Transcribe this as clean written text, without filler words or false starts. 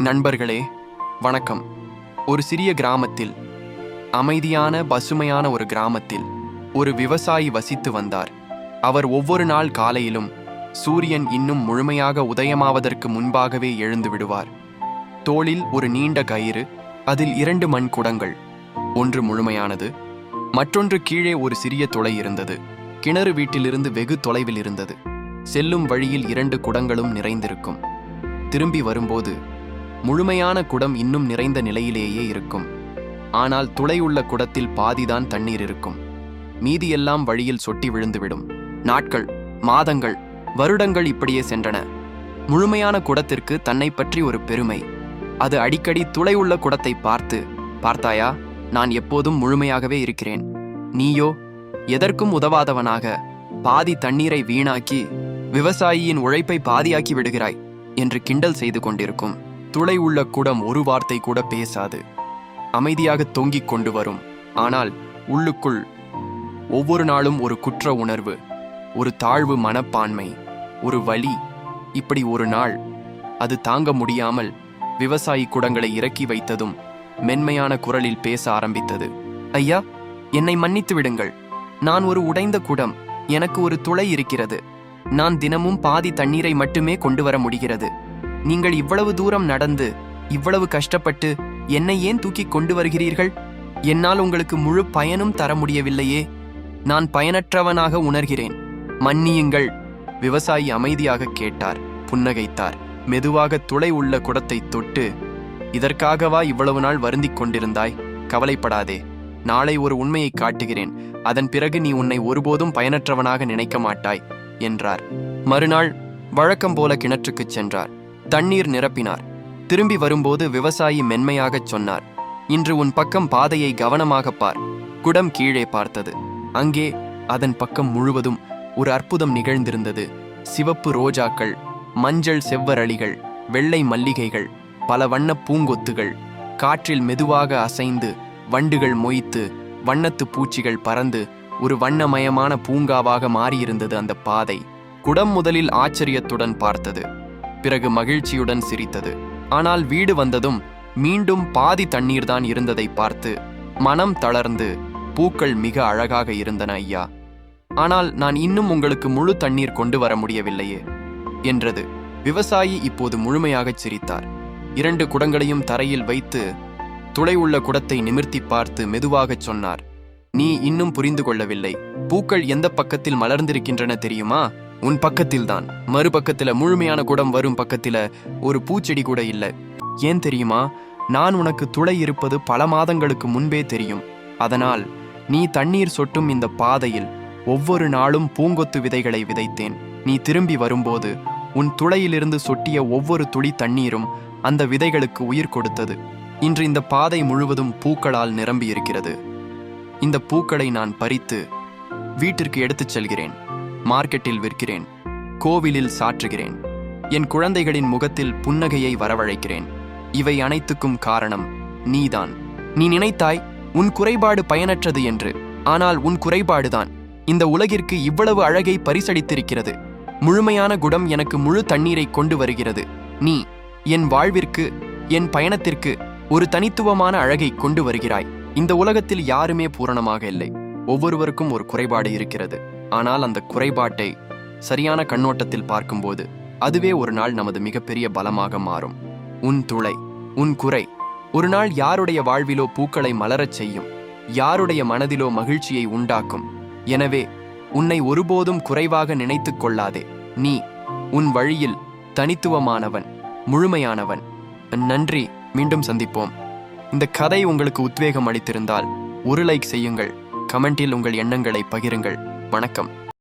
நண்பர்களே வணக்கம். ஒரு சிறிய கிராமத்தில், அமைதியான பசுமையான ஒரு கிராமத்தில் ஒரு விவசாயி வசித்து வந்தார். அவர் ஒவ்வொரு நாள் காலையிலும் சூரியன் இன்னும் முழுமையாக உதயமாவதற்கு முன்பாகவே எழுந்து விடுவார். தோளில் ஒரு நீண்ட கயிறு, அதில் 2 மண் குடங்கள், ஒன்று முழுமையானது, மற்றொன்று கீழே ஒரு சிறிய துளை இருந்தது. கிணறு வீட்டிலிருந்து வெகு தொலைவில் இருந்தது. செல்லும் வழியில் 2 குடங்களும் நிறைந்திருக்கும். திரும்பி வரும்போது முழுமையான குடம் இன்னும் நிறைந்த நிலையிலேயே இருக்கும். ஆனால் துளையுள்ள குடத்தில் பாதிதான் தண்ணீர் இருக்கும். மீதியெல்லாம் வழியில் சொட்டி விழுந்துவிடும். நாட்கள், மாதங்கள், வருடங்கள் இப்படியே சென்றன. முழுமையான குடத்திற்கு தன்னை பற்றி ஒரு பெருமை. அது அடிக்கடி துளையுள்ள குடத்தை பார்த்தாயா, நான் எப்போதும் முழுமையாகவே இருக்கிறேன், நீயோ எதற்கும் உதவாதவனாக பாதி தண்ணீரை வீணாக்கி விவசாயியின் உழைப்பை பாதியாக்கி விடுகிறாய் என்று கிண்டல் செய்து கொண்டிருக்கும். துளை உள்ள குடம் ஒரு வார்த்தை கூட பேசாது. அமைதியாக தொங்கிக் கொண்டு வரும். ஆனால் உள்ளுக்குள் ஒவ்வொரு நாளும் ஒரு குற்ற உணர்வு, ஒரு தாழ்வு மனப்பான்மை, ஒரு வலி. இப்படி ஒரு நாள் அது தாங்க முடியாமல் விவசாயி குடங்களை இறக்கி வைத்ததும் மென்மையான குரலில் பேச ஆரம்பித்தது. ஐயா, என்னை மன்னித்து விடுங்கள். நான் ஒரு உடைந்த குடம். எனக்கு ஒரு துளை இருக்கிறது. நான் தினமும் பாதி தண்ணீரை மட்டுமே கொண்டு வர முடிகிறது. நீங்கள் இவ்வளவு தூரம் நடந்து, இவ்வளவு கஷ்டப்பட்டு என்னை ஏன் தூக்கி கொண்டு வருகிறீர்கள்? என்னால் உங்களுக்கு முழு பயனும் தர முடியவில்லையே. நான் பயனற்றவனாக உணர்கிறேன். மன்னியுங்கள். விவசாயி அமைதியாக கேட்டார், புன்னகைத்தார். மெதுவாக துளை உள்ள குடத்தை தொட்டு, இதற்காகவா இவ்வளவு நாள் வருந்திக் கொண்டிருந்தாய்? கவலைப்படாதே. நாளை ஒரு உண்மையை காட்டுகிறேன். அதன் பிறகு நீ உன்னை ஒருபோதும் பயனற்றவனாக நினைக்க மாட்டாய் என்றார். மறுநாள் வழக்கம் போல கிணற்றுக்குச் சென்றார். தண்ணீர் நிரப்பினார். திரும்பி வரும்போது விவசாயி மென்மையாகச் சொன்னார், இன்று உன் பக்கம் பாதையை கவனமாக பார். குடம் கீழே பார்த்தது. அங்கே அதன் பக்கம் முழுவதும் ஒரு அற்புதம் நிகழ்ந்திருந்தது. சிவப்பு ரோஜாக்கள், மஞ்சள் செவ்வரளிகள், வெள்ளை மல்லிகைகள், பல வண்ண பூங்கொத்துகள். காற்றில் மெதுவாக அசைந்து வண்டுகள் மொய்த்து வண்ணத்து பூச்சிகள் பறந்து ஒரு வண்ணமயமான பூங்காவாக மாறியிருந்தது அந்த பாதை. குடம் முதலில் ஆச்சரியத்துடன் பார்த்தது, பிறகு மகிழ்ச்சியுடன் சிரித்தது. ஆனால் வீடு வந்ததும் மீண்டும் பாதி தண்ணீர்தான் இருந்ததை பார்த்து மனம் தளர்ந்து, பூக்கள் மிக அழகாக இருந்தன ஐயா, ஆனால் நான் இன்னும் உங்களுக்கு முழு தண்ணீர் கொண்டு வர முடியவில்லையே என்றது. விவசாயி இப்போது முழுமையாகச் சிரித்தார். 2 குடங்களையும் தரையில் வைத்து துளை உள்ள குடத்தை நிமிர்த்தி பார்த்து மெதுவாகச் சொன்னார், நீ இன்னும் புரிந்து கொள்ளவில்லை. பூக்கள் எந்த பக்கத்தில் மலர்ந்திருக்கின்றன தெரியுமா? உன் பக்கத்தில்தான். மறுபக்கத்துல முழுமையான குடம் வரும் பக்கத்துல ஒரு பூச்செடி கூட இல்லை. ஏன் தெரியுமா? நான் உனக்கு துளை இருப்பது பல மாதங்களுக்கு முன்பே தெரியும். அதனால் நீ தண்ணீர் சொட்டும் இந்த பாதையில் ஒவ்வொரு நாளும் பூங்கொத்து விதைகளை விதைத்தேன். நீ திரும்பி வரும்போது உன் துளையிலிருந்து சொட்டிய ஒவ்வொரு துளி தண்ணீரும் அந்த விதைகளுக்கு உயிர் கொடுத்தது. இன்று இந்த பாதை முழுவதும் பூக்களால் நிரம்பியிருக்கிறது. இந்த பூக்களை நான் பறித்து வீட்டிற்கு எடுத்துச் செல்கிறேன். மார்க்கெட்டில் விற்கிறேன். கோவிலில் சாற்றுகிறேன். என் குழந்தைகளின் முகத்தில் புன்னகையை வரவழைக்கிறேன். இவை அனைத்துக்கும் காரணம் நீதான். நீ நினைத்தாய் உன் குறைபாடு பயனற்றது என்று. ஆனால் உன் குறைபாடுதான் இந்த உலகிற்கு இவ்வளவு அழகை பரிசளித்திருக்கிறது. முழுமையான குடம் எனக்கு முழு தண்ணீரை கொண்டு வருகிறது. நீ என் வாழ்விற்கு, என் பயணத்திற்கு ஒரு தனித்துவமான அழகை கொண்டு வருகிறாய். இந்த உலகத்தில் யாருமே பூரணமாக இல்லை. ஒவ்வொருவருக்கும் ஒரு குறைபாடு இருக்கிறது. ஆனால் அந்த குறைபாட்டை சரியான கண்ணோட்டத்தில் பார்க்கும்போது அதுவே ஒரு நாள் நமது மிகப்பெரிய பலமாக மாறும். உன் துளை, உன் குறை ஒரு நாள் யாருடைய வாழ்விலோ பூக்களை மலரச் செய்யும், யாருடைய மனதிலோ மகிழ்ச்சியை உண்டாக்கும். எனவே உன்னை ஒருபோதும் குறைவாக நினைத்துக் கொள்ளாதே. நீ உன் வழியில் தனித்துவமானவன், முழுமையானவன். நன்றி. மீண்டும் சந்திப்போம். இந்த கதை உங்களுக்கு உத்வேகம் அளித்திருந்தால் ஒரு லைக் செய்யுங்கள். கமெண்டில் உங்கள் எண்ணங்களை பகிருங்கள். வணக்கம்.